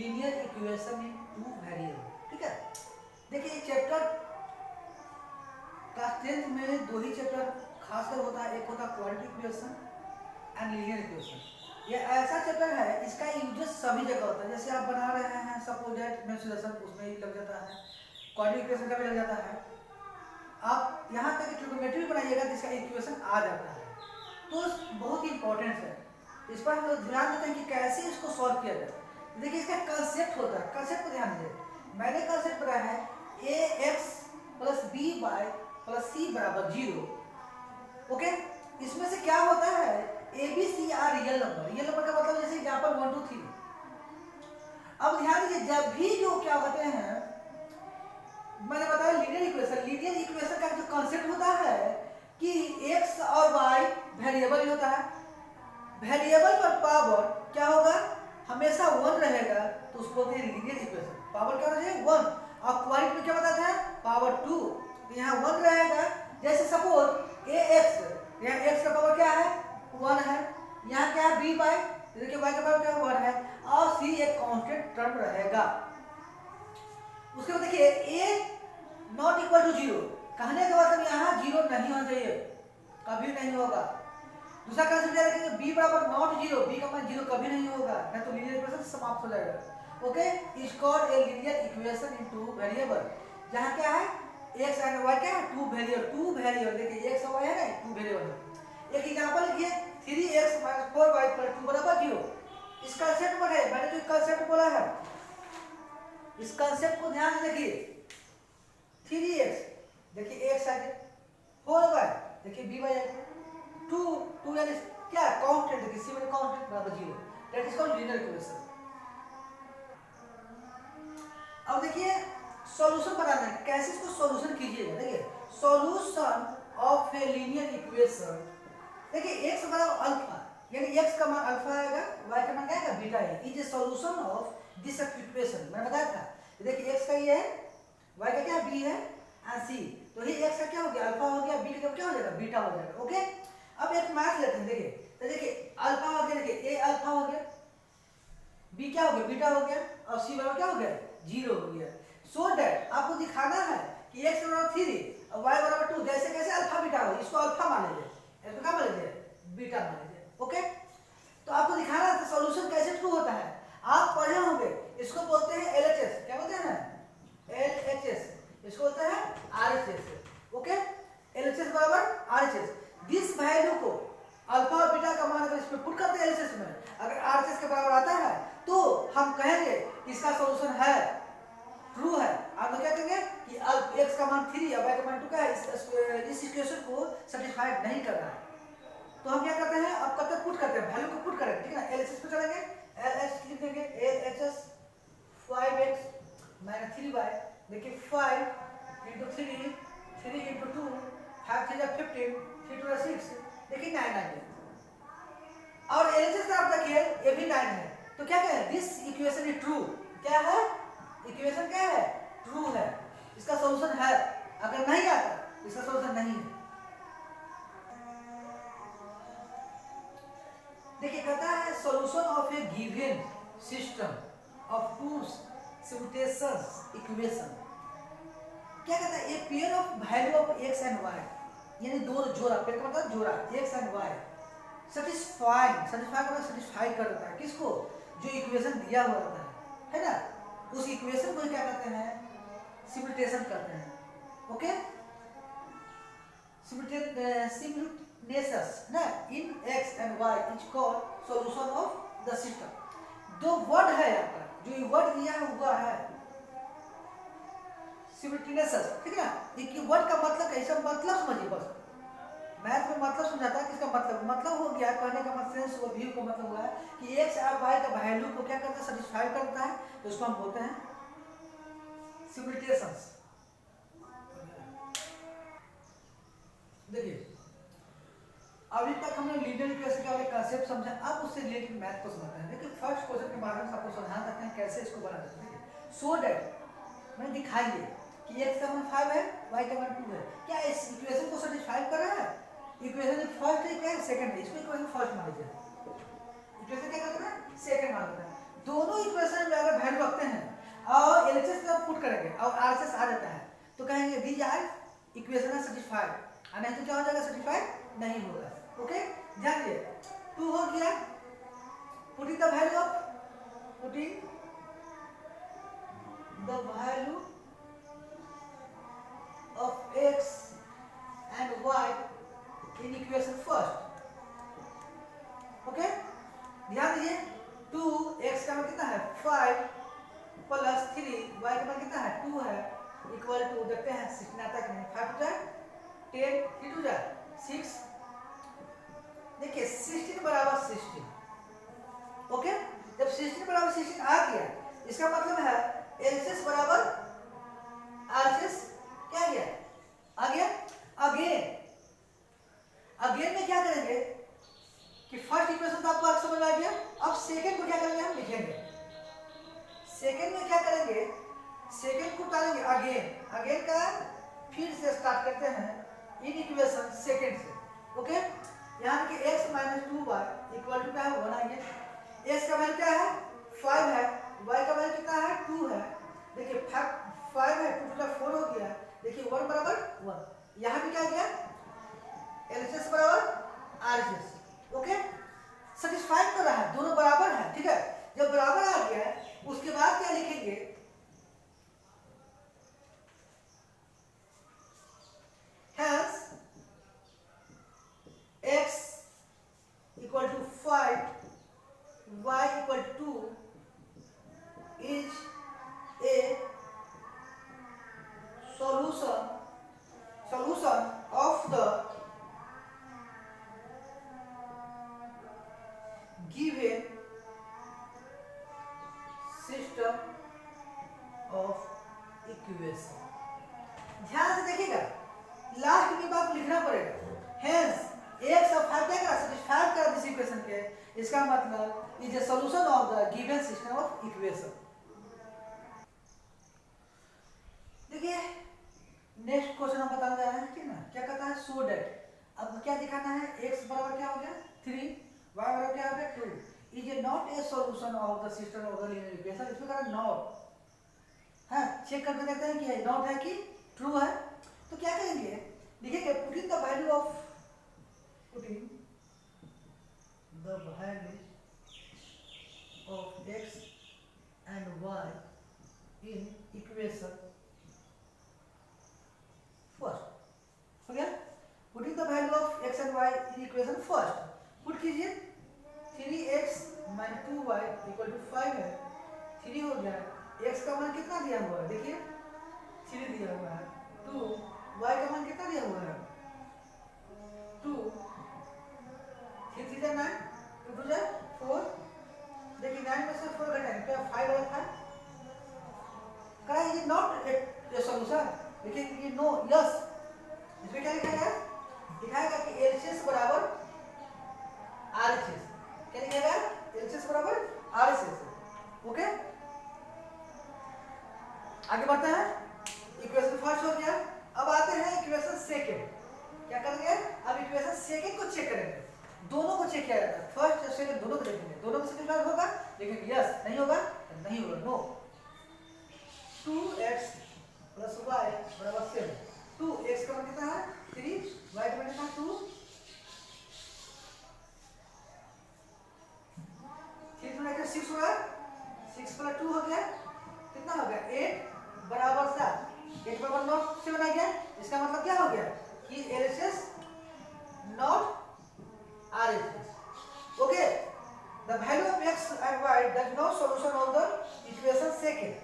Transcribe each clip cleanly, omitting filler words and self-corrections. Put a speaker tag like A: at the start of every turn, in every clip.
A: Linear equation in two variable. ठीक है, देखिए ये चैप्टर क्लास 10th में दो ही चैप्टर खासकर होता है, एक होता है quadratic equation and linear equation. ये ऐसा चैप्टर है इसका यूजेस सभी जगह होता है, जैसे आप बना रहे हैं सपोज दैट मेंसुरेशन, उसमें ही लग जाता है, क्वाड्रेटिक इक्वेशन का भी लग जाता है, आप यहाँ तक ट्रिग्नोमेट्री बनाइएगा तो इसका इक्वेशन आ जाता है, तो बहुत ही इंपॉर्टेंट है। इस पर हम लोग ध्यान देते हैं कि कैसे इसको सॉल्व किया जाए। देखिए इसका कंसेप्ट होता है, कंसेप्ट पर ध्यान दीजिए। मैंने कंसेप्ट बनाया है ax plus b y plus c बराबर 0। ओके, इसमें से क्या होता है, a b c are real number. Real number का मतलब जैसे एग्जांपल 1 2 3। अब ध्यान दीजिए, जब भी जो क्या होते हैं, मैंने बताया लीनियर इक्वेशन, लीनियर इक्वेशन का जो कंसेप्ट होता है कि x और y वेरिएबल होता है, वेरिएबल पर पावर क्या होगा, हमेशा 1 रहेगा, तो उसको बोलते हैं लीनियर इक्वेशन। पावर क्या होता है 1, और क्वाड्रेटिक में क्या बताते हैं पावर 2, तो यहाँ 1 रहेगा। जैसे सपोज ax, यहाँ x का पावर क्या है 1 है, यहाँ क्या है b बाय, देखिए y का पावर क्या 1 है, और c एक कांस्टेंट टर्म रहेगा। उसके बाद देखिए a नॉट इक्वल टू 0, कहने का मतलब यहाँ 0 नहीं होना चाहिए, कभी नहीं होगा। दूसरा कंसेप्ट क्या रखेंगे, b बराबर नॉट 0, b का मान 0 कभी नहीं होगा, नहीं तो लीनियर इक्वेशन समाप्त हो जाएगा। Okay, is called a linear equation in two variable, जहाँ क्या है x एंड y क्या है टू वेरिएबल। देखिए x और y है ना, टू वेरिएबल है। एक एग्जांपल लिखिए 3x - 4y + 2 बराबर 0। इस कंसेप्ट पर है, मैंने जो कंसेप्ट बोला है इस कंसेप्ट को ध्यान से देखिए। 3x देखिए x है, 4y देखिए b बाय 2 यानी क्या कांस्टेंट, देखिए c में कांस्टेंट बराबर 0, that is called linear equation. अब देखिए सॉल्यूशन बनाना है, कैसे इसको सॉल्यूशन कीजिएगा। देखिए solution of a linear equation, देखिए x बराबर अल्फा, यानी x का मान अल्फा आएगा, y का मान क्या आएगा बीटा है, is a solution of this equation. मैंने बताया था, देखिए x का ये है, y का क्या है b है एंड c, तो ये x का क्या हो गया अल्फा हो गया, b का क्या हो जाएगा बीटा हो जाएगा। ओके, अब एक मैथ लेते हैं। देखिए तो देखिए अल्फा हो गया, देखिए a अल्फा हो गया, b क्या हो गया बीटा हो गया, और c बराबर क्या हो गया 0 हो गया। सो दैट आपको दिखाना है कि x बराबर 3 और y बराबर 2, जैसे कैसे अल्फा बीटा हो, इसको अल्फा मान लीजिए, इसको क्या मान लीजिए बीटा मान लीजिए। ओके, तो आपको दिखाना है सॉल्यूशन कैसे ट्रू होता है। आप पढ़े होंगे, इसको बोलते हैं LHS, क्या बोलते हैं LHS, इसको बोलते हैं RHS। ओके, LHS बराबर RHS, दिस वैल्यू को अल्फा और बीटा का मान अगर इसमें पुट करते हैं LHS में, अगर RHS के बराबर आता है तो हम कहेंगे कि इसका सॉल्यूशन है ट्रू है। आप लोग क्या कहेंगे कि x का मान 3 और y का मान 2 का है, इस इक्वेशन को सेटिस्फाइड नहीं कर रहा है, तो हम क्या करते हैं अब करते पुट करते हैं, वैल्यू को पुट करेंगे। ठीक है, LHS पे चलेंगे, LHS लिख देंगे LHS 5x - 3y, देखिए 5 × 3 3 × 2 5 3 = 15 3 2 6, देखिए 9 आ गया। और LHS से आप देखिए ये भी 9 है, तो क्या कहें दिस इक्वेशन इज ट्रू। क्या है इक्वेशन, क्या है ट्रू है, इसका सॉल्यूशन है। अगर नहीं आता इसका सॉल्यूशन नहीं है। देखिए कहता है solution of a given system of two simultaneous equation. क्या कहता है, a pair of value of x and y, यानी दो जोड़ा, पेयर का मतलब जोड़ा x एंड y सेटिस्फाई कर देता है किसको, जो इक्वेशन दिया हुआ रहता है ना, उस इक्वेशन को क्या कहते हैं सिमुलेशन कहते हैं। ओके, सिमुलेटेनियस ना इन x and y is called solution of the system. दो वर्ड है आपका, जो ये वर्ड दिया हुआ है सिमुलेटेनियस, ठीक है ना, ये वर्ड का मतलब कैसा, मतलब समझिए बस, मैथ में मतलब समझाता है कि इसका मतलब हो गया, कहने का मतलब सेंस और व्यू का मतलब हुआ है कि x और y का वैल्यू को क्या करता है सेटिस्फाई करता है, तो इसको हम बोलते हैं सिमुलेटेशंस। देखिए अभी तक हमने लीनियर इक्वेशन का कांसेप्ट समझा, अब उससे रिलेटेड मैथ को समझते हैं। देखिए फर्स्ट क्वेश्चन के बारे में आपको समझा सकते हैं कैसे इसको बना सकते हैं। सो दैट मैंने दिखाइए कि x का मान 5 है, y का मान 2 है, क्या इस इक्वेशन को सेटिस्फाई कर रहा है। इक्वेशन फर्स्ट है क्या सेकंड है, इसको इक्वेशन फर्स्ट मान लीजिए, इक्वेशन क्या करते हैं सेकंड मान लेते हैं। दोनों इक्वेशन में अगर वैल्यू आप पुट करेंगे और आरएचएस आ जाता है तो कहेंगे दीज आर इक्वेशन है सेटिस्फाइड, और नहीं तो क्या हो जाएगा, सेटिस्फाइड नहीं होगा। ओके, ध्यान दिए। 2 हो गया, putting the value of x and y in equation first। Okay, ध्यान दीजिए। 2x का मान कितना है 5 प्लस 3 y का मान कितना है 2 है, इक्वल टू देखते हैं 16 आता कि नहीं। 5 टू 10, 3 टू 6। देखिए 16 बराबर 16। ओके, जब 16 बराबर 16 आ गया इसका मतलब है एलसीएस बराबर आरसीएस क्या गया आ गया। अगेन में क्या करेंगे कि फर्स्ट इक्वेशन तो आपको समझ में आ गया। अब सेकंड को क्या करेंगे, हम लिखेंगे। सेकंड में क्या करेंगे, सेकंड को डालेंगे अगेन का फिर से स्टार्ट करते हैं इन इक्वेशन सेकंड से। ओके, यहाँ के x minus 2y equal to क्या है 1 आएंगे। x का वैल्यू क्या है 5 है, y का वैल्यू कितना है 2 है। देखिए 5 है, 2 टू 4 हो गया। देखिए 1 बराबर 1, यहाँ भी क्या गया एलसीएस बराबर आरसीएस। ओके, सेटिस्फाइड कर रहा है, दोनों बराबर है। ठीक है, जब बराबर आ गया उसके बाद क्या लिखेंगे, hence x equal to 5 y equal to 2 is a solution of the given system of equation। ध्यान से देखिएगा, लास्ट में बात लिखना पड़ेगा। hence x of 5 क्या करा सेटिस्फाई करा दिस इक्वेशन के, इसका मतलब is a solution of the given system of equation. देखिए नेक्स्ट क्वेश्चन हम बताने जा रहे हैं, ठीक ना। क्या कहता है, सो दैट, अब क्या दिखाना है, x बराबर क्या हो गया 3, y बराबर क्या हो गया 2, is a not a solution of the system of the linear equation. इसमें कहा नॉट है, चेक करके देखते हैं कि नॉट है कि ट्रू है। तो क्या करेंगे, लिखेंगे putting the value of x and y in equation first। हो गया, putting the value of x and y in equation first। Put कीजिए 3x minus 2y equal to 5 है, 3 हो गया। x का मान कितना दिया हुआ है, देखिए 3 दिया हुआ है। 2 y का मान कितना दिया हुआ है 2, 3 3 9, 2 2 4। देखिए 9 में से 4 घटाएंगे तो 5 आया था। कहा ये नॉट ए सॉल्यूशन, लेकिन ये नो यस। इसमें क्या लिखा है, दिखाएगा कि एलसीएस बराबर आरएचएस। क्या लिखेगा, एलसीएस बराबर आरएचएस। ओके, आगे बढ़ते हैं। इक्वेशन फर्स्ट हो गया, अब आते हैं इक्वेशन सेकंड। क्या करेंगे, अब इक्वेशन सेकंड को चेक करेंगे। दोनों को चेक किया जाता है, फर्स्ट और सेकंड दोनों को देखेंगे। दोनों को सेटिस्फाई होगा, लेकिन यस नहीं होगा, नहीं होगा नो। 2x प्लस y बराबर 7। 2x का मान कितना है 3, y का मान कितना है 2, 3 गुणा करके 6 होगा, 6 प्लस 2 हो गया, कितना हो गया 8 बराबर 7। 8 बराबर 9 से बना गया। इसका मतलब क्या हो गया कि LCS not RHS. Okay, the value of x and y does not solution of the equation second।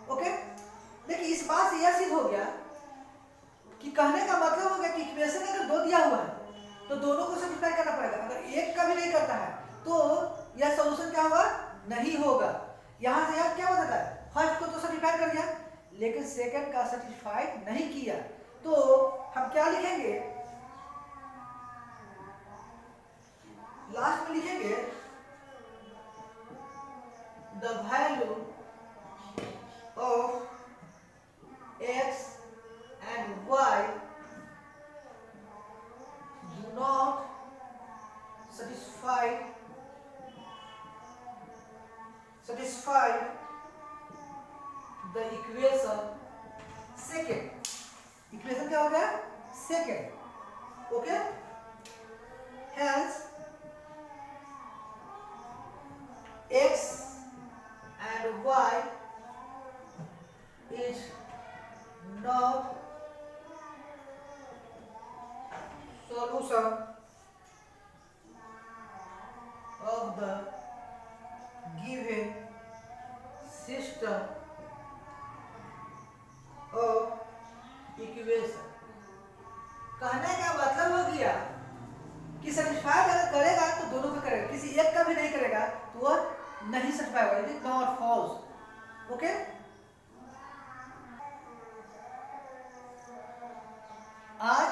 A: Okay, देखिए इस बात से यह सिद्ध हो गया कि कहने का मतलब हो गया कि इक्वेशन अगर 2 दिया हुआ है तो दोनों को सेटिस्फाई करना पड़ेगा। अगर एक का भी नहीं करता है तो यह सॉल्यूशन क्या होगा, नहीं होगा। यहां से यह क्या बताता है, फर्स्ट को तो सेटिस्फाई कर दिया लेकिन सेकंड का सेटिस्फाई नहीं किया। तो हम क्या लिखेंगे, लास्ट में लिखेंगे the value of x and y do not satisfy the equation second, equation क्या हो गया, second, okay. Hence x and y is not solution of the given system of equation। कहने का मतलब हो गया कि सेटिस्फाई अगर करेगा तो दोनों का करेगा, किसी एक का भी नहीं करेगा तो वह नहीं सेटिस्फाई होगा, it is not false, okay. आज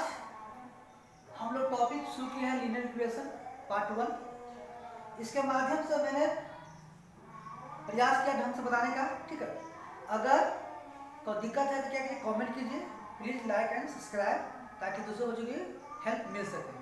A: हम लोग टॉपिक शुरू किए हैं लीनियर इक्वेशन पार्ट 1। इसके माध्यम से मैंने प्रयास किया ढंग से बताने का, ठीक है। अगर तो दिक्कत है तो क्या करिए, कमेंट कीजिए, प्लीज लाइक एंड सब्सक्राइब, ताकि दूसरे बच्चों की हेल्प मिल सके।